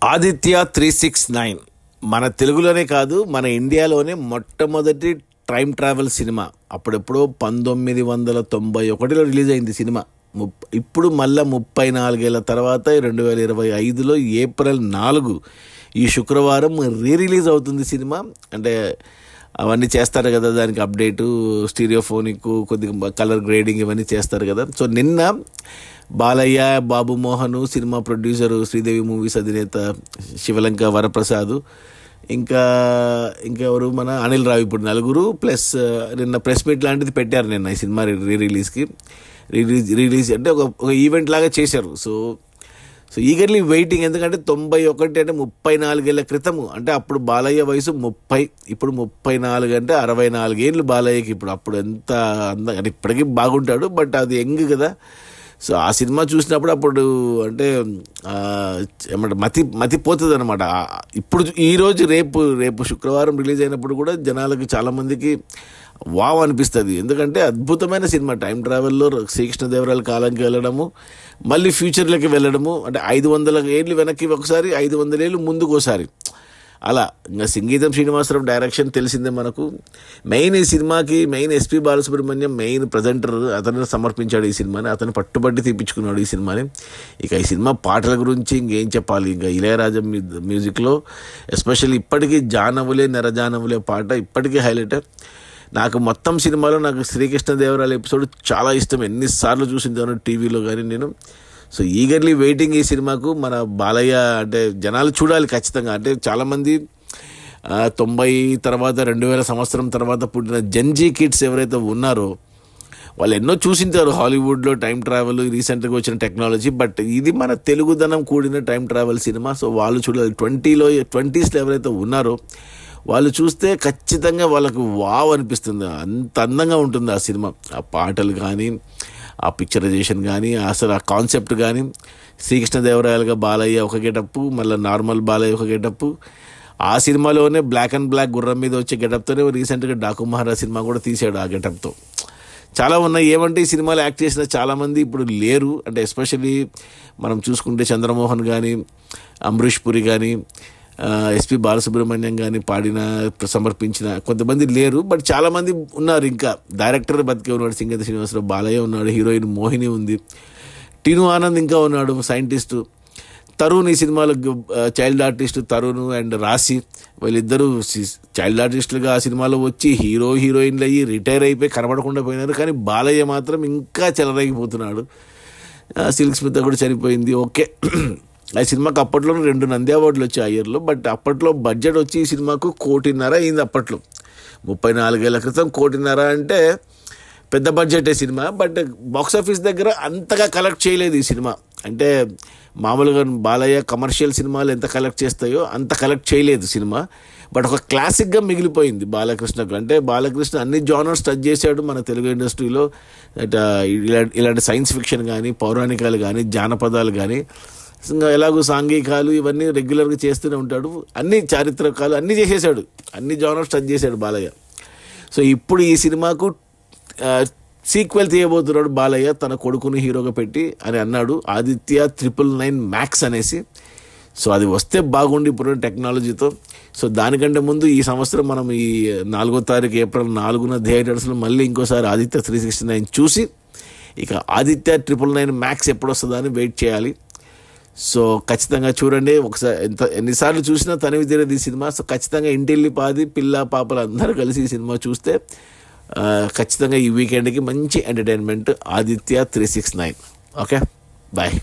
ఆదిత్య 369 మన తెలుగులోనే కాదు, మన ఇండియాలోనే మొట్టమొదటి టైం ట్రావెల్ సినిమా. అప్పుడెప్పుడో 1991లో రిలీజ్ అయింది సినిమా. ఇప్పుడు మళ్ళీ 34 ఏళ్ళ తర్వాత 2025లో ఏప్రిల్ 4 ఈ శుక్రవారం రిలీజ్ అవుతుంది సినిమా. అంటే అవన్నీ చేస్తారు కదా, దానికి అప్డేటు, స్టీరియోఫోనిక్, కొద్దిగా కలర్ గ్రేడింగ్ ఇవన్నీ చేస్తారు కదా. సో నిన్న Balayya, Babu Mohan, cinema producer Sridevi Movies అధినేత శివలంక వరప్రసాద్, ఇంకా ఎవరు మన అనిల్ రావు, ఇప్పుడు నలుగురు ప్లస్ నిన్న ప్రెస్ మీట్ లాంటిది పెట్టారు నిన్న ఈ సినిమా రిలీజ్ అంటే ఒక ఈవెంట్ లాగా చేశారు. సో ఈగర్లీ వెయిటింగ్, ఎందుకంటే 91 అంటే 34 ఏళ్ళ క్రితము. అంటే అప్పుడు బాలయ్య వయసు 30, ఇప్పుడు 34 అంటే 64 ఏళ్ళు బాలయ్యకి. అప్పుడు ఎంత అందంగా, అంటే ఇప్పటికీ బాగుంటాడు, బట్ అది యంగ్ కదా. సో ఆ సినిమా చూసినప్పుడు అప్పుడు అంటే ఏమంటే మతిపోతుంది అనమాట. ఇప్పుడు ఈరోజు రేపు శుక్రవారం రిలీజ్ అయినప్పుడు కూడా జనాలకి చాలామందికి వావ్ అనిపిస్తుంది. ఎందుకంటే అద్భుతమైన సినిమా. టైం ట్రావెల్లో శ్రీకృష్ణదేవరాయల కాలంకి వెళ్ళడము, మళ్ళీ ఫ్యూచర్లోకి వెళ్ళడము, అంటే 500 ఏళ్ళు వెనక్కి ఒకసారి, 500 ఏళ్ళు ముందుకు ఒకసారి, అలా. ఇంకా సంగీతం శ్రీనివాసరావు, డైరెక్షన్ తెలిసిందే మనకు. మెయిన్ ఈ సినిమాకి ఎస్పి బాలసుబ్రహ్మణ్యం మెయిన్ ప్రజెంటర్, అతను సమర్పించాడు ఈ సినిమాని. అతను పట్టుబట్టి తీపించుకున్నాడు ఈ సినిమాని. ఇక ఈ సినిమా పాటల గురించి ఇంకేం చెప్పాలి. ఇంకా ఇళయరాజా మ్యూజిక్లో ఎస్పెషల్లీ ఇప్పటికీ జానవులే నెరజానవులే పాట ఇప్పటికీ హైలైట్. నాకు మొత్తం సినిమాలో నాకు శ్రీకృష్ణదేవరాయల ఎపిసోడ్ చాలా ఇష్టం. ఎన్నిసార్లు చూసిందాను టీవీలో కానీ నేను. సో ఈగర్లీ వెయిటింగ్ ఈ సినిమాకు. మన బాలయ్య అంటే జనాలు చూడాలి ఖచ్చితంగా. అంటే చాలామంది 90 తర్వాత 2000 సంవత్సరం తర్వాత పుట్టిన జెన్జీ కిడ్స్ ఎవరైతే ఉన్నారో వాళ్ళు ఎన్నో చూసింటారు హాలీవుడ్లో టైం ట్రావెల్, రీసెంట్గా వచ్చిన టెక్నాలజీ. బట్ ఇది మన తెలుగుదనం కూడిన టైం ట్రావెల్ సినిమా. సో వాళ్ళు చూడాలి. 20s ఎవరైతే ఉన్నారో వాళ్ళు చూస్తే ఖచ్చితంగా వాళ్ళకు వావ్ అనిపిస్తుంది. అంత అందంగా ఉంటుంది ఆ సినిమా. ఆ పాటలు కానీ, ఆ పిక్చరైజేషన్ కానీ, అసలు ఆ కాన్సెప్ట్ కానీ. శ్రీకృష్ణదేవరాయలుగా బాలయ్య ఒక గెటప్పు, మళ్ళీ నార్మల్ బాలయ్య ఒక గెటప్పు. ఆ సినిమాలోనే బ్లాక్ అండ్ బ్లాక్ గుర్రం మీద వచ్చే గెటప్తోనే రీసెంట్గా డాకు మహారాజ్ సినిమా కూడా తీశాడు ఆ గెటప్తో. చాలా ఉన్నాయి. ఏమంటే ఈ సినిమాలో యాక్ట్ చేసిన చాలామంది ఇప్పుడు లేరు. అంటే ఎస్పెషల్లీ మనం చూసుకుంటే చంద్రమోహన్ కానీ, అమరీష్ పురి కానీ, ఎస్పి బాలసుబ్రహ్మణ్యం కానీ సమర్పించిన కొంతమంది లేరు. బట్ చాలామంది ఉన్నారు. ఇంకా డైరెక్టర్ బతికే ఉన్నాడు, సింగతి శ్రీనివాసరావు, బాలయ్య ఉన్నాడు, హీరోయిన్ మోహిని ఉంది, టీను ఆనంద్ ఇంకా ఉన్నాడు, సైంటిస్టు తరుణ్. ఈ సినిమాలో చైల్డ్ ఆర్టిస్ట్ తరుణ్ అండ్ రాశి, వీళ్ళిద్దరూ చైల్డ్ ఆర్టిస్టులుగా ఆ సినిమాలో వచ్చి హీరోయిన్లు అయ్యి రిటైర్ అయిపోయి కనబడకుండా పోయినారు. కానీ బాలయ్య మాత్రం ఇంకా చెలరేగిపోతున్నాడు. సిల్క్ స్మిత కూడా చనిపోయింది. ఓకే, ఆ సినిమాకి అప్పట్లో 2 నంది అవార్డులు వచ్చాయి ఆ ఇయర్లో. బట్ అప్పట్లో బడ్జెట్ వచ్చి ఈ సినిమాకు 1.5 కోటి అయింది. అప్పట్లో 34 ఏళ్ల క్రితం 1.5 కోటి అంటే పెద్ద బడ్జెటే సినిమా. బట్ బాక్సాఫీస్ దగ్గర అంతగా కలెక్ట్ చేయలేదు ఈ సినిమా. అంటే మామూలుగా బాలయ్య కమర్షియల్ సినిమాలు ఎంత కలెక్ట్ చేస్తాయో అంత కలెక్ట్ చేయలేదు సినిమా. బట్ ఒక క్లాసిక్గా మిగిలిపోయింది బాలకృష్ణకు. అంటే బాలకృష్ణ అన్ని జానర్స్ టచ్ చేశాడు మన తెలుగు ఇండస్ట్రీలో. ఇలాంటి సైన్స్ ఫిక్షన్ కానీ, పౌరాణికాలు కానీ, జానపదాలు కానీ, ఎలాగో సాంఘికాలు ఇవన్నీ రెగ్యులర్గా చేస్తూనే ఉంటాడు. అన్ని చారిత్రకాలు అన్నీ చేసేసాడు, అన్ని జానర్స్ టచ్ చేశాడు బాలయ్య. సో ఇప్పుడు ఈ సినిమాకు సీక్వెల్ తీయబోతున్నాడు బాలయ్య, తన కొడుకుని హీరోగా పెట్టి అని అన్నాడు, ఆదిత్య 999 మ్యాక్స్ అనేసి. సో అది వస్తే బాగుండి ఇప్పుడు టెక్నాలజీతో. సో దానికంటే ముందు ఈ సంవత్సరం మనం ఈ 4వ తారీఖు ఏప్రిల్ 4న థియేటర్స్లో మళ్ళీ ఇంకోసారి ఆదిత్య 369 చూసి ఇక ఆదిత్య 999 మ్యాక్స్ ఎప్పుడు వస్తుందా అని వెయిట్ చేయాలి. సో ఖచ్చితంగా చూడండి. ఒకసారి ఎన్నిసార్లు చూసినా తనివి తీరదు ఈ సినిమా. సో ఖచ్చితంగా ఇంటిల్లి పాది పిల్ల పాపలు అందరూ కలిసి ఈ సినిమా చూస్తే ఖచ్చితంగా ఈ వీకెండ్కి మంచి ఎంటర్టైన్మెంట్. ఆదిత్య 369. Okay, bye.